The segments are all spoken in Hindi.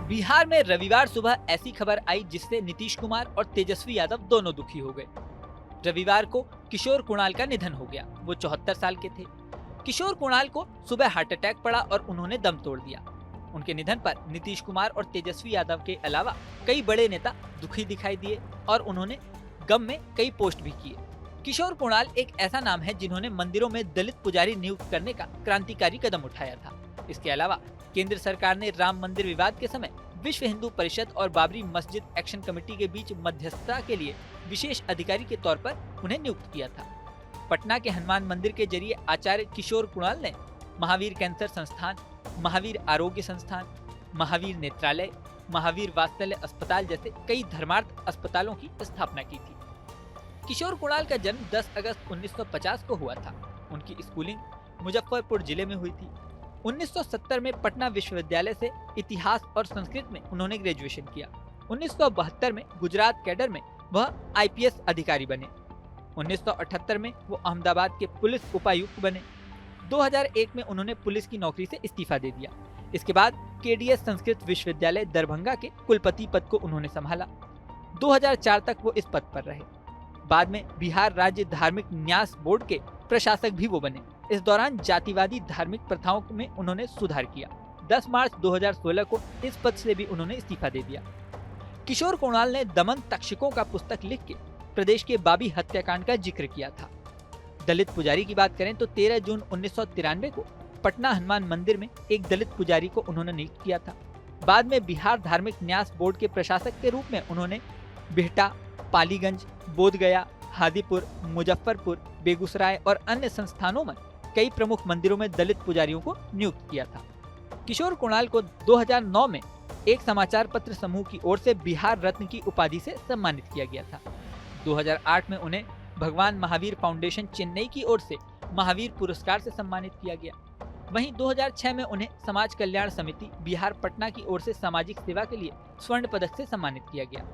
बिहार में रविवार सुबह ऐसी खबर आई जिससे नीतीश कुमार और तेजस्वी यादव दोनों दुखी हो गए। रविवार को किशोर कुणाल का निधन हो गया। वो 74 साल के थे। किशोर कुणाल को सुबह हार्ट अटैक पड़ा और उन्होंने दम तोड़ दिया। उनके निधन पर नीतीश कुमार और तेजस्वी यादव के अलावा कई बड़े नेता दुखी दिखाई दिए और उन्होंने गम में कई पोस्ट भी किए। किशोर कुणाल एक ऐसा नाम है जिन्होंने मंदिरों में दलित पुजारी नियुक्त करने का क्रांतिकारी कदम उठाया था। इसके अलावा केंद्र सरकार ने राम मंदिर विवाद के समय विश्व हिंदू परिषद और बाबरी मस्जिद एक्शन कमेटी के बीच मध्यस्थता के लिए विशेष अधिकारी के तौर पर उन्हें नियुक्त किया था। पटना के हनुमान मंदिर के जरिए आचार्य किशोर कुणाल ने महावीर कैंसर संस्थान, महावीर आरोग्य संस्थान, महावीर नेत्रालय, महावीर वात्सल्य अस्पताल जैसे कई धर्मार्थ अस्पतालों की स्थापना की थी। किशोर कुणाल का जन्म 10 अगस्त 1950 को हुआ था। उनकी स्कूलिंग मुजफ्फरपुर जिले में हुई थी। 1970 में पटना विश्वविद्यालय से इतिहास और संस्कृत में उन्होंने ग्रेजुएशन किया। 1972 में गुजरात कैडर में वह आईपीएस अधिकारी बने। 1978 में वो अहमदाबाद के पुलिस उपायुक्त बने। 2001 में उन्होंने पुलिस की नौकरी से इस्तीफा दे दिया। इसके बाद केडीएस संस्कृत विश्वविद्यालय दरभंगा के कुलपति पद को उन्होंने संभाला। 2004 तक वो इस पद पर रहे। बाद में बिहार राज्य धार्मिक न्यास बोर्ड के प्रशासक भी वो बने। इस दौरान जातिवादी धार्मिक प्रथाओं में उन्होंने सुधार किया। 10 मार्च 2016 को इस पद से भी उन्होंने इस्तीफा दे दिया। किशोर कुणाल ने दमन तक्षकों का पुस्तक लिख के प्रदेश के बाबी हत्याकांड का जिक्र किया था। दलित पुजारी की बात करें तो 13 जून 1993 को पटना हनुमान मंदिर में एक दलित पुजारी को उन्होंने नियुक्त किया था। बाद में बिहार धार्मिक न्यास बोर्ड के प्रशासक के रूप में उन्होंने बिहटा, पालीगंज, बोधगया, हादीपुर, मुजफ्फरपुर, बेगूसराय और अन्य संस्थानों में कई प्रमुख मंदिरों में दलित पुजारियों को नियुक्त किया था। किशोर कुणाल को 2009 में एक समाचार पत्र समूह की ओर से बिहार रत्न की उपाधि से सम्मानित किया गया था। 2008 में उन्हें भगवान महावीर फाउंडेशन चेन्नई की ओर से महावीर पुरस्कार से सम्मानित किया गया। वहीं 2006 में उन्हें समाज कल्याण समिति बिहार पटना की ओर से सामाजिक सेवा के लिए स्वर्ण पदक से सम्मानित किया गया।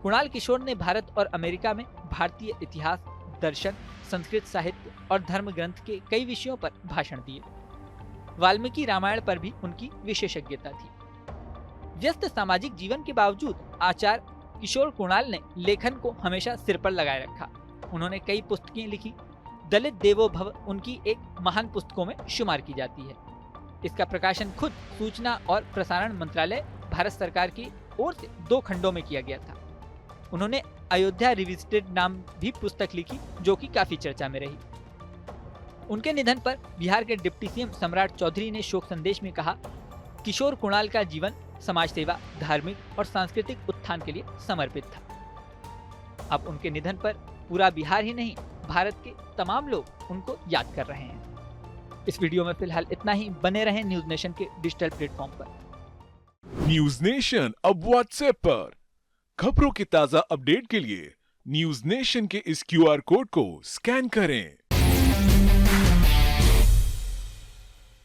कुणाल किशोर ने भारत और अमेरिका में भारतीय इतिहास, दर्शन, संस्कृत साहित्य और धर्म ग्रंथ के कई विषयों पर भाषण दिए। वाल्मीकि रामायण पर भी उनकी विशेषज्ञता थी। व्यस्त सामाजिक जीवन के बावजूद आचार्य किशोर कुणाल ने लेखन को हमेशा सिर पर लगाए रखा। उन्होंने कई पुस्तकें लिखी। दलित देवो भव उनकी एक महान पुस्तकों में शुमार की जाती है। इसका प्रकाशन खुद सूचना और प्रसारण मंत्रालय भारत सरकार की ओर से 2 खंडों में किया गया था। उन्होंने अयोध्या रिविजिटेड नाम भी पुस्तक लिखी जो कि काफी चर्चा में रही। उनके निधन पर बिहार के डिप्टी सीएम सम्राट चौधरी ने शोक संदेश में कहा, किशोर कुणाल का जीवन समाज सेवा, धार्मिक और सांस्कृतिक उत्थान के लिए समर्पित था। अब उनके निधन पर पूरा बिहार ही नहीं, भारत के तमाम लोग उनको याद कर रहे हैं। इस वीडियो में फिलहाल इतना ही। बने रहें न्यूज नेशन के डिजिटल प्लेटफॉर्म पर। न्यूज नेशन अब व्हाट्सएप पर खबरों के ताजा अपडेट के लिए न्यूज नेशन के इस क्यूआर कोड को स्कैन करें।